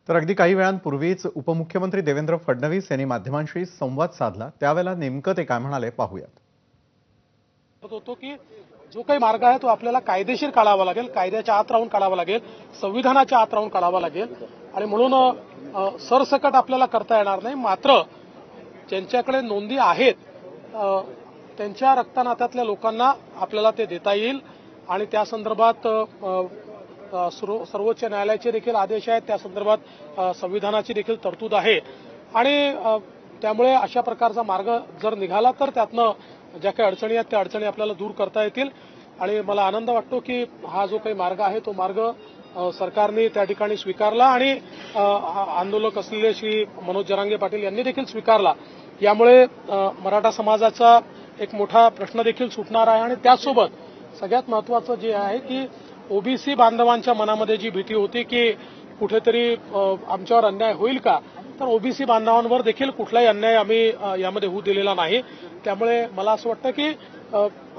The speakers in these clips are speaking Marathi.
तर अगदी काही वेळांपूर्वीच उपमुख्यमंत्री देवेंद्र फडणवीस यांनी माध्यमांशी संवाद साधला। त्यावेळेला नेमकं ते काय म्हणाले पाहूयात। होतो की जो काही मार्ग आहे तो आपल्याला कायदेशीर काढावा लागेल, कायद्याच्या आत राहून काढावा लागेल, संविधानाच्या आत राहून काढावा लागेल आणि म्हणून सरसकट आपल्याला करता येणार नाही। मात्र ज्यांच्याकडे नोंदी आहेत त्यांच्या रक्तनात्यातल्या लोकांना आपल्याला ते देता येईल आणि त्या संदर्भात सर्वोच्च न्यायालयाचे देखील आदेश आहेत, त्या संदर्भात संविधानाची देखील तरतूद आहे आणि त्यामुळे अशा प्रकारचा मार्ग जर निघाला तर त्यातनं ज्या काही अडचणी आहेत त्या अडचणी आपल्याला दूर करता येतील आणि मला आनंद वाटतो की हा जो काही मार्ग आहे तो मार्ग सरकारने त्या ठिकाणी स्वीकारला आणि आंदोलक असलेले श्री मनोज जरांगे पाटील यांनी देखील स्वीकारला। यामुळे मराठा समाजाचा एक मोठा प्रश्न देखील सुटणार आहे आणि त्याचसोबत सगळ्यात महत्त्वाचं जे आहे की ओबीसी बांधवांच्या मनामध्ये जी भीती होती की कुठेतरी आमच्यावर अन्याय होईल का, तर ओबीसी बांधवांवर देखील कुठलाही अन्याय आम्ही यामध्ये होऊ दिलेला नाही। त्यामुळे मला असं वाटतं की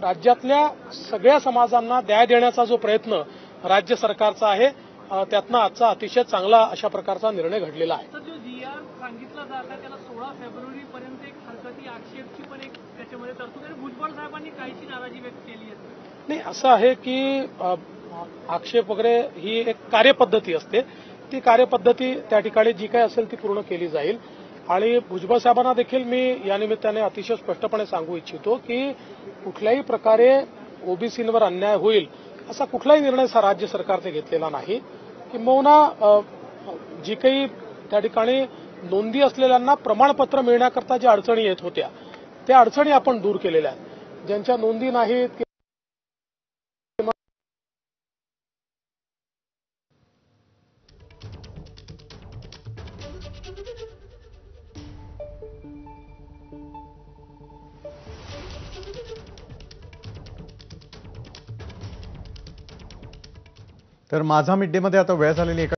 राज्यातल्या सगळ्या समाजांना न्याय देण्याचा जो प्रयत्न राज्य सरकारचा आहे त्यातनं आजचा अतिशय चांगला अशा प्रकारचा निर्णय घडलेला आहे। जो जीआर सांगितला जात आहे त्याला 16 फेब्रुवारीपर्यंत एक हरकती आक्षेपची पण एक त्याच्यामध्ये तरतूद आहे। भुजबळ साहेबांनी काहीशी नाराजी व्यक्त केली आहे। नाही, असं आहे की आक्षेप वगैरे ही एक कार्यपद्धती असते, ती कार्यपद्धती त्या ठिकाणी जी काही असेल ती पूर्ण केली जाईल आणि भुजबळ साहेबांना देखील मी या निमित्ताने अतिशय स्पष्टपणे सांगू इच्छितो की कुठल्याही प्रकारे ओबीसींवर अन्याय होईल असा कुठलाही निर्णय राज्य सरकारने घेतलेला नाही। किंबहुना जी काही त्या ठिकाणी नोंदी असलेल्यांना प्रमाणपत्र मिळण्याकरता ज्या अडचणी येत होत्या त्या अडचणी आपण दूर केलेल्या आहेत। ज्यांच्या नोंदी नाहीत तर माझा मिड डे मध्ये आता वेळ झालेली आहे।